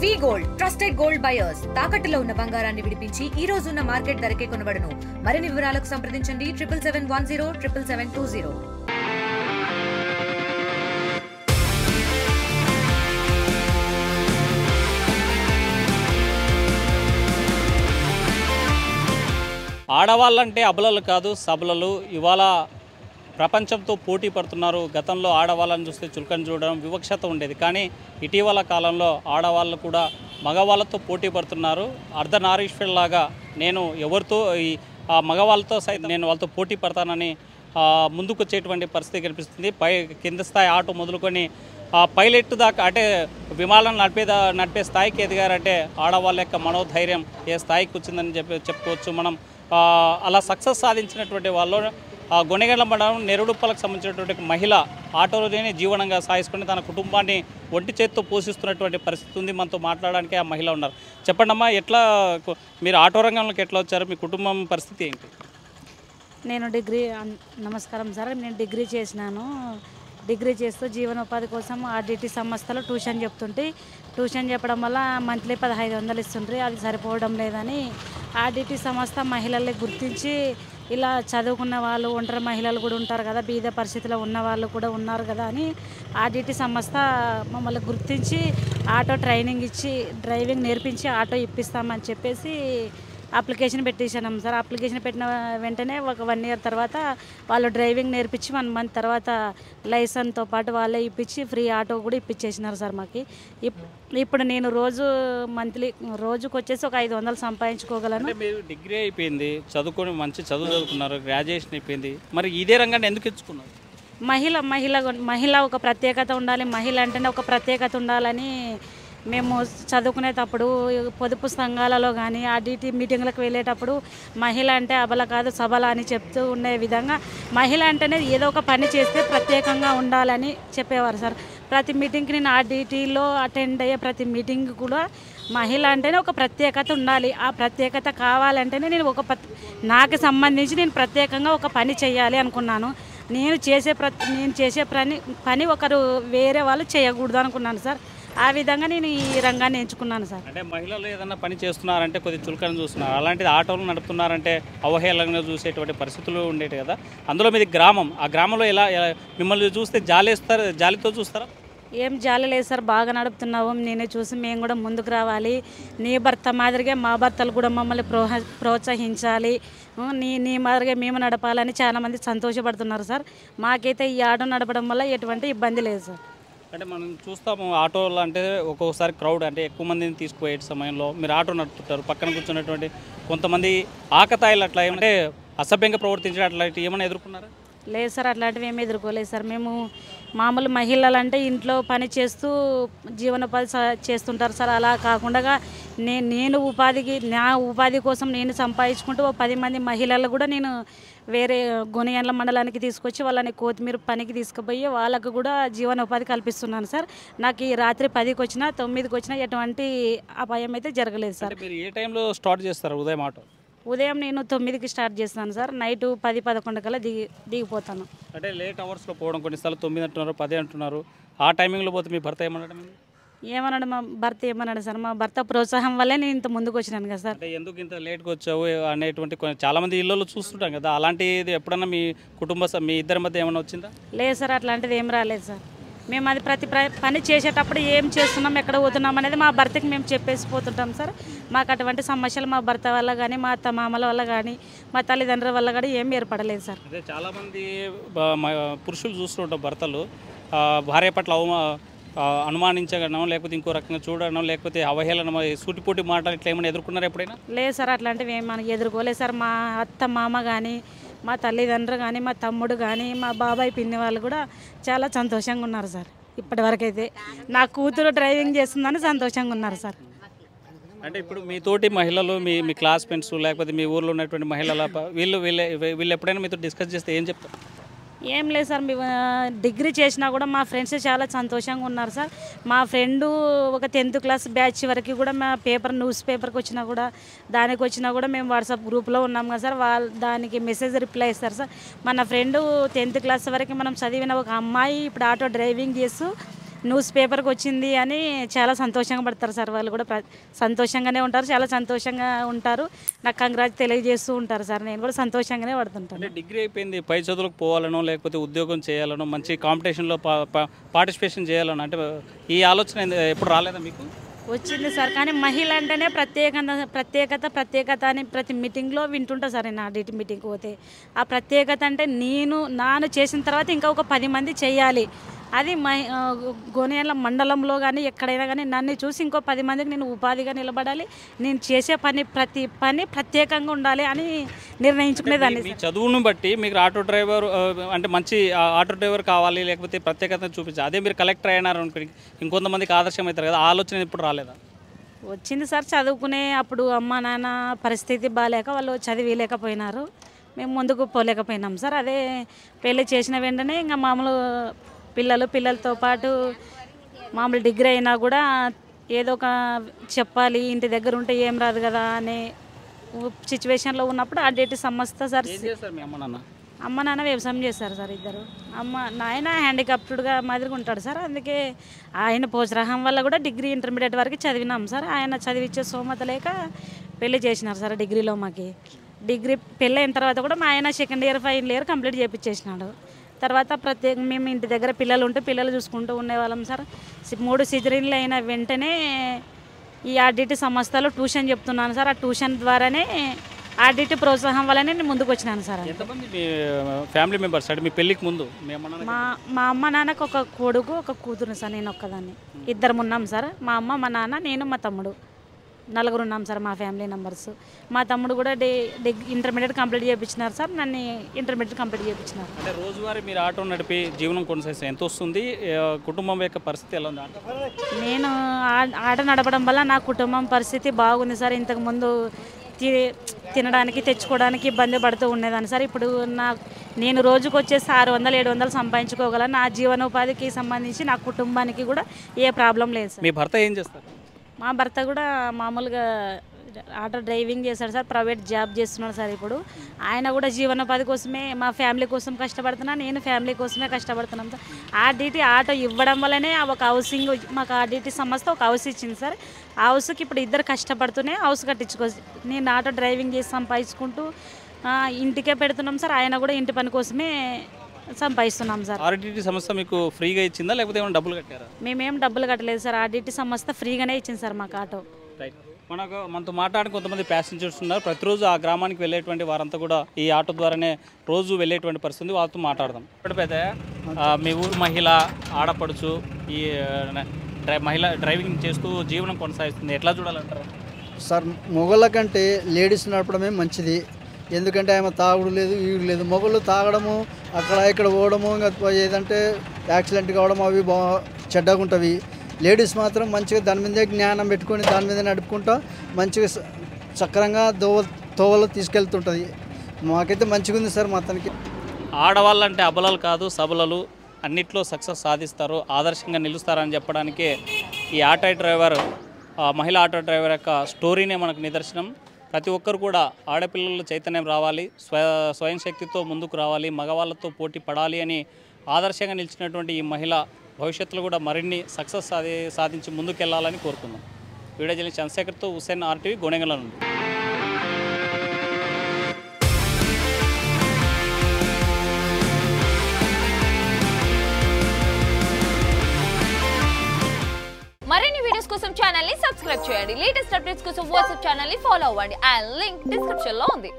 వి gold trusted gold buyers తాకట్టులో ఉన్న బంగారాన్ని విడిపించి ఈ రోజు ఉన్న మార్కెట్ ధరకే కొనబడును. మరిన్ని వివరాలకు సంప్రదించండి 7771077720. ఆడవాళ్ళంటే అబలలు కాదు సబలలు. ఇవాళ ప్రపంచంతో పోటీ పడుతున్నారు. గతంలో ఆడవాళ్ళని చూస్తే చులకన చూడడం వివక్షత ఉండేది, కానీ ఇటీవల కాలంలో ఆడవాళ్ళు కూడా మగవాళ్ళతో పోటీ పడుతున్నారు. అర్ధనారీశ్వరులాగా నేను ఎవరితో మగవాళ్ళతో సైతం నేను వాళ్ళతో పోటీ పడతానని ముందుకు వచ్చేటువంటి పరిస్థితి కనిపిస్తుంది. కింద స్థాయి ఆటో మొదలుకొని పైలట్ దాకా అంటే విమానం నడిపే స్థాయికి ఎదిగారంటే ఆడవాళ్ళ యొక్క మనోధైర్యం ఏ స్థాయికి వచ్చిందని చెప్పుకోవచ్చు మనం. అలా సక్సెస్ సాధించినటువంటి వాళ్ళు గొనెగండ్ల మండలం నెరుడుప్పలకు సంబంధించినటువంటి మహిళ ఆటోలోనే జీవనంగా సాగిసుకొని తన కుటుంబాన్ని ఒంటి చేత్తో పోషిస్తున్నటువంటి పరిస్థితి ఉంది. మనతో మాట్లాడడానికి ఆ మహిళ ఉన్నారు. చెప్పండి అమ్మా, ఎట్లా మీరు ఆటో రంగంలోకి ఎట్లా వచ్చారు? మీ కుటుంబం పరిస్థితి ఏంటి? నమస్కారం సార్, నేను డిగ్రీ చేసినాను. డిగ్రీ చేస్తూ జీవనోపాధి కోసం ఆర్డిటి సంస్థలో ట్యూషన్ చెప్తుంటే ట్యూషన్ చెప్పడం వల్ల మంత్లీ 1500 ఇస్తుండ్రి, అది సరిపోవడం లేదని ఆర్డిటి సంస్థ మహిళల్ని గుర్తించి ఇలా చదువుకున్న వాళ్ళు, ఒంటరి మహిళలు కూడా ఉంటారు కదా, బీద పరిస్థితిలో ఉన్న వాళ్ళు కూడా ఉన్నారు కదా అని ఆర్డిటి సంస్థ మమ్మల్ని గుర్తించి ఆటో ట్రైనింగ్ ఇచ్చి డ్రైవింగ్ నేర్పించి ఆటో ఇప్పిస్తామని చెప్పేసి అప్లికేషన్ పెట్టేసాం సార్. అప్లికేషన్ పెట్టిన వెంటనే ఒక 1 ఇయర్ తర్వాత వాళ్ళు డ్రైవింగ్ నేర్పించి 1 మంత్ తర్వాత లైసెన్స్తో పాటు వాళ్ళే ఇప్పించి ఫ్రీ ఆటో కూడా ఇప్పించేసినారు సార్ మాకు. ఇప్పుడు నేను రోజుకు వచ్చేసి ఒక 500 సంపాదించుకోగలను. మీరు డిగ్రీ అయిపోయింది, చదువుకొని మంచి చదువుకున్నారు, గ్రాడ్యుయేషన్ అయిపోయింది, మరి ఇదే రంగాన్ని ఎందుకు ఎంచుకున్నారు? మహిళ ఒక ప్రత్యేకత ఉండాలి, మహిళ అంటేనే ఒక ప్రత్యేకత ఉండాలని మేము చదువుకునేటప్పుడు పొదుపు సంఘాలలో కానీ ఆర్డిటి మీటింగ్లకు వెళ్ళేటప్పుడు మహిళ అంటే అబల కాదు సబల అని చెప్తూ ఉండే విధంగా మహిళ అంటేనే ఏదో ఒక పని చేస్తే ప్రత్యేకంగా ఉండాలని చెప్పేవారు సార్. ప్రతి మీటింగ్కి నేను ఆర్డిటిలో అటెండ్ అయ్యే ప్రతి మీటింగ్ కూడా మహిళ అంటేనే ఒక ప్రత్యేకత ఉండాలి, ఆ ప్రత్యేకత కావాలంటేనే నేను నాకు సంబంధించి నేను ప్రత్యేకంగా ఒక పని చేయాలి అనుకున్నాను. నేను చేసే పని ఒకరు వేరే వాళ్ళు చేయకూడదు అనుకున్నాను సార్. ఆ విధంగా నేను ఈ రంగాన్ని ఎంచుకున్నాను సార్. అంటే మహిళలు ఏదైనా పని చేస్తున్నారంటే కొద్దిగా చులకన చూస్తున్నారు, అలాంటిది ఆటోలు నడుపుతున్నారంటే అవహేళనగా చూసేటువంటి పరిస్థితులు ఉండేవి కదా. అందులో మీది గ్రామం, ఆ గ్రామంలో ఎలా మిమ్మల్ని చూస్తే జాలితో చూస్తారా? ఏం జాలి లేదు సార్, బాగా నడుపుతున్నావు, నేనే చూసి మేము కూడా ముందుకు రావాలి, నీ భర్త మాదిరిగా మా భర్తలు కూడా మమ్మల్ని ప్రోత్సహించాలి, నీ మాదిరిగా మేము నడపాలని చాలామంది సంతోషపడుతున్నారు సార్. మాకైతే ఈ ఆటో నడపడం వల్ల ఎటువంటి ఇబ్బంది లేదు సార్. అంటే మనం చూస్తాము ఆటోలు అంటే ఒక్కొక్కసారి క్రౌడ్ అంటే ఎక్కువ మందిని తీసుకుపోయే సమయంలో మీరు ఆటో నడుపుతుంటారు, పక్కన కూర్చున్నటువంటి కొంతమంది ఆకతాయిలు అట్లా ఏమంటే అసభ్యంగా ప్రవర్తించడం అట్లాంటివి ఏమైనా ఎదుర్కొన్నారా? లేదు సార్, అట్లాంటివి ఏమీ ఎదుర్కోలేదు సార్. మేము మామూలు మహిళలు అంటే ఇంట్లో పని చేస్తూ జీవనోపాధి చేస్తుంటారు సార్. అలా కాకుండా నా ఉపాధి కోసం నేను సంపాదించుకుంటూ 10 మంది మహిళలు కూడా నేను వేరే గొనెగండ్ల మండలానికి తీసుకొచ్చి వాళ్ళని కొత్తిమీర పనికి తీసుకుపోయి వాళ్ళకు కూడా జీవనోపాధి కల్పిస్తున్నాను సార్. నాకు ఈ రాత్రి 10కి వచ్చినా 9కి వచ్చినా ఎటువంటి అపాయం అయితే జరగలేదు సార్. మీరు ఏ టైంలో స్టార్ట్ చేస్తారు ఉదయం ఆటో? ఉదయం నేను 9కి స్టార్ట్ చేస్తాను సార్, నైట్ 10-11 కల్లా దిగిపోతాను. అంటే లేట్ అవర్స్లో పోవడం, కొన్నిసార్లు 9 అంటున్నారు, 10 అంటున్నారు, ఆ టైమింగ్లో పోతే మీ భర్త ఏమన్నాడు మా భర్త ఏమన్నాడు సార్, మా భర్త ప్రోత్సాహం వల్లే నేను ఇంత ముందుకు వచ్చినాను కదా సార్. అంటే ఎందుకు ఇంత లేట్గా వచ్చావు అనేటువంటి చాలామంది ఇళ్ళలో చూస్తుంటాం కదా, అలాంటిది ఎప్పుడన్నా మీ మీ ఇద్దరి మధ్య ఏమైనా వచ్చిందా? లేదు సార్, అట్లాంటిది ఏం రాలేదు సార్. మేము అది ప్రతి పని చేసేటప్పుడు ఏం చేస్తున్నాం, ఎక్కడ పోతున్నాం అనేది మా భర్తకి మేము చెప్పేసి పోతుంటాం సార్. మాకు అటువంటి సమస్యలు మా భర్త వల్ల కానీ మా అత్త మామల వల్ల కానీ మా తల్లిదండ్రుల వల్ల కానీ ఏం ఏర్పడలేదు సార్. అదే చాలామంది పురుషులు చూస్తుంటాం భర్తలు భార్య పట్ల అనుమానించగడం, లేకపోతే ఇంకో రకంగా చూడడం, లేకపోతే అవహేళన సూటిపోటి మాటలు ఇట్లా ఏమైనా ఎదుర్కొన్నారు ఎప్పుడైనా? లేదు సార్, అట్లాంటివి ఏం మనకి ఎదుర్కోలేదు సార్. మా అత్త మామ కానీ మా తల్లిదండ్రులు కానీ మా తమ్ముడు కానీ మా బాబాయ్ పిన్ని వాళ్ళు కూడా చాలా సంతోషంగా ఉన్నారు సార్. ఇప్పటివరకైతే నా కూతురు డ్రైవింగ్ చేస్తుందని సంతోషంగా ఉన్నారు సార్. అంటే ఇప్పుడు మీతోటి మహిళలు మీ క్లాస్మేట్స్ లేకపోతే మీ ఊర్లో ఉన్నటువంటి మహిళల వీళ్ళు ఎప్పుడైనా మీతో డిస్కస్ చేస్తే ఏం చెప్తారు? ఏం లేదు సార్, డిగ్రీ చేసినా కూడా మా ఫ్రెండ్స్ చాలా సంతోషంగా ఉన్నారు సార్. మా ఫ్రెండు ఒక 10th క్లాస్ బ్యాచ్ వరకు కూడా మా న్యూస్ పేపర్కి వచ్చినా కూడా దానికి వచ్చినా కూడా మేము వాట్సాప్ గ్రూప్లో ఉన్నాం కదా సార్, దానికి మెసేజ్ రిప్లై ఇస్తారు సార్. మన ఫ్రెండు 10th క్లాస్ వరకు మనం చదివిన ఒక అమ్మాయి ఇప్పుడు ఆటో డ్రైవింగ్ చేస్తూ న్యూస్ పేపర్కి వచ్చింది అని చాలా సంతోషంగా పడతారు సార్. వాళ్ళు కూడా సంతోషంగానే ఉంటారు, చాలా సంతోషంగా ఉంటారు. నాకు కంగ్రాట్స్ తెలియజేస్తూ ఉంటారు సార్. నేను కూడా సంతోషంగానే పడుతుంటాను. అంటే డిగ్రీ అయిపోయింది, పై చదువులకు పోవాలనో లేకపోతే ఉద్యోగం చేయాలనో మంచి కాంపిటీషన్లో పార్టిసిపేషన్ చేయాలనో అంటే ఈ ఆలోచన ఎప్పుడు రాలేదా మీకు? వచ్చింది సార్, కానీ మహిళ అంటేనే ప్రత్యేకత అని ప్రతి మీటింగ్లో వింటుంటా సార్. నేను ఆడిట్ మీటింగ్కి పోతే ఆ ప్రత్యేకత అంటే నాను చేసిన తర్వాత ఇంకా ఒక 10 మంది చేయాలి. అది గోనేల మండలంలో కానీ ఎక్కడైనా కానీ నన్ను చూసి ఇంకో 10 మందికి నేను ఉపాధిగా నిలబడాలి, నేను చేసే ప్రతి పని ప్రత్యేకంగా ఉండాలి అని నిర్ణయించుకునేదాన్ని. మీ చదువును బట్టి మీకు ఆటో డ్రైవర్ అంటే మంచి ఆటో డ్రైవర్ కావాలి లేకపోతే ప్రత్యేకత చూపించాలి, అదే మీరు కలెక్టర్ అయినారు అనుకోండి ఇంకొంతమందికి ఆదర్శం అవుతారు కదా, ఆ ఆలోచన ఇప్పుడు రాలేదా? వచ్చింది సార్. చదువుకునే అప్పుడు అమ్మ నాన్న పరిస్థితి బాగాలేక వాళ్ళు చదివేయలేకపోయినారు, మేము ముందుకు పోలేకపోయినాం సార్. అదే పెళ్ళి చేసిన వెంటనే ఇంకా మామూలు పిల్లలతో పాటు మామూలు డిగ్రీ అయినా కూడా ఏదో ఒక చెప్పాలి, ఇంటి దగ్గర ఉంటే ఏం రాదు కదా అనే సిచ్యువేషన్లో ఉన్నప్పుడు ఆర్డిటి సంస్థ సార్. అమ్మ నాన్న వ్యవసాయం చేస్తారు సార్ ఇద్దరు. నాయన హ్యాండిక్యాప్డ్గా మాదిరిగా ఉంటాడు సార్. అందుకే ఆయన ప్రోత్సాహం వల్ల కూడా డిగ్రీ ఇంటర్మీడియట్ వరకు చదివినాం సార్. ఆయన చదివించే స్తోమత లేక పెళ్ళి చేసినారు సార్ డిగ్రీలో. మాకి డిగ్రీ పెళ్ళి అయిన తర్వాత కూడా మా ఆయన second year final year complete చేయించేసినాడు. తర్వాత మేము ఇంటి దగ్గర పిల్లలు ఉంటే పిల్లలు చూసుకుంటూ ఉండేవాళ్ళం సార్. 3 సిజరీన్లు అయిన వెంటనే ఈ ఆర్డిటి సంస్థలో ట్యూషన్ చెప్తున్నాను సార్. ఆ ట్యూషన్ ద్వారానే ఆర్డిటి ప్రోత్సాహం వల్లనే నేను ముందుకు వచ్చినాను సార్. ఎంతమంది మీ ఫ్యామిలీ మెంబర్స్ అంటే మీ పెళ్ళికి ముందు? మా అమ్మ నాన్నకు ఒక కొడుకు ఒక కూతురు సార్, నేను ఒక్కదాన్ని. 2 ఉన్నాం సార్. మా అమ్మ మా నాన్న నేను మా తమ్ముడు 4 ఉన్నాం సార్ మా ఫ్యామిలీ మెంబర్స్. మా తమ్ముడు కూడా ఇంటర్మీడియట్ కంప్లీట్ చేయించినారు సార్, నన్ను ఇంటర్మీడియట్ కంప్లీట్ చేయించినారు. అంటే రోజువారీ మీరు ఆటో నడిపి జీవనం కొనసాగిస్తే ఎంత వస్తుంది? కుటుంబం యొక్క పరిస్థితి ఎలా ఉంది? నేను ఆటో నడపడం వల్ల నా కుటుంబం పరిస్థితి బాగుంది సార్. ఇంతకుముందు తినడానికి తెచ్చుకోవడానికి ఇబ్బంది పడుతూ ఉండేదాన్ని సార్. ఇప్పుడు నేను రోజుకు వచ్చేసి 600-700 సంపాదించుకోగలను. నా జీవనోపాధికి సంబంధించి నా కుటుంబానికి కూడా ఏ ప్రాబ్లం లేదు సార్. మీ భర్త ఏం చేస్తారు? మా భర్త కూడా మామూలుగా ఆటో డ్రైవింగ్ చేస్తాడు సార్, ప్రైవేట్ జాబ్ చేస్తున్నాడు సార్. ఇప్పుడు ఆయన కూడా జీవనోపాధి కోసమే, మా ఫ్యామిలీ కోసం కష్టపడుతున్నా, నేను ఫ్యామిలీ కోసమే కష్టపడుతున్నాం సార్. ఆర్డిటి ఆటో ఇవ్వడం వల్లనే ఒక హౌసింగ్ మాకు ఆర్డిటి సంస్థ ఒక హౌస్ ఇచ్చింది సార్. ఆ హౌస్కి ఇప్పుడు 2 కష్టపడుతూనే హౌస్ కట్టించుకోవచ్చు. నేను ఆటో డ్రైవింగ్ చేసి సంపాదించుకుంటూ ఇంటికే పెడుతున్నాం సార్. ఆయన కూడా ఇంటి పని కోసమే సంపాదిస్తున్నాం సార్. ఆర్డిటి సంస్థ మీకు ఫ్రీగా ఇచ్చిందా లేకపోతే ఏమైనా డబ్బులు కట్టారా? మేమేం డబ్బులు కట్టలేదు సార్. ఆర్డిటి సంస్థ ఫ్రీగానే ఇచ్చింది సార్ మాకు ఆటో. మనతో మాట్లాడిన కొంతమంది ప్యాసింజర్స్ ఉన్నారు. ప్రతిరోజు ఆ గ్రామానికి వెళ్ళేటువంటి వారంతా కూడా ఈ ఆటో ద్వారానే రోజు వెళ్ళేటువంటి పరిస్థితి. వాళ్ళతో మాట్లాడదాం. ఇప్పటికైతే మీ ఊరు మహిళ ఆడపడుచు ఈ మహిళ డ్రైవింగ్ చేస్తూ జీవనం కొనసాగిస్తుంది, ఎట్లా చూడాలంటారు సార్? మొగళ్ళ కంటే లేడీస్ నడపడమే మంచిది. ఎందుకంటే ఆమె తాగుడు లేదు, ఈడు లేదు. మొగళ్ళు తాగడము, అక్కడ ఇక్కడ పోవడము, ఇంకా ఏదంటే యాక్సిడెంట్ కావడం అవి చెడ్డగా ఉంటుంది. లేడీస్ మాత్రం మంచిగా దాని మీదే జ్ఞానం పెట్టుకొని దాని మీద నడుపుకుంటా మంచిగా చక్రంగా తోవలో తీసుకెళ్తుంటుంది. మాకైతే మంచిగా ఉంది సార్. మొత్తానికి ఆడవాళ్ళంటే అబలలు కాదు సబలలు, అన్నిట్లో సక్సెస్ సాధిస్తారు, ఆదర్శంగా నిలుస్తారని చెప్పడానికి ఈ ఆటో డ్రైవర్ మహిళా ఆటో డ్రైవర్ యొక్క స్టోరీనే మనకు నిదర్శనం. ప్రతి ఒక్కరు కూడా ఆడపిల్లల చైతన్యం రావాలి, స్వయం శక్తితో ముందుకు రావాలి, మగవాళ్ళతో పోటీ పడాలి అని ఆదర్శంగా నిలిచినటువంటి ఈ మహిళ భవిష్యత్తులో కూడా మరిన్ని సక్సెస్ సాధించి ముందుకెళ్లాలని కోరుకుందాం. వీడియో జర్నలిస్ట్ చంద్రశేఖర్తో హుస్సేన్, RTV, గోనెగండ్ల నుండి. మరిన్ని వీడియోస్ కోసం ఛానల్ ని సబ్స్క్రైబ్ చేయండి. లేటెస్ట్ అప్డేట్స్ కోసం వాట్సాప్ ఛానల్ ని ఫాలో అవ్వండి. అండ్ లింక్ డిస్క్రిప్షన్ లో ఉంది.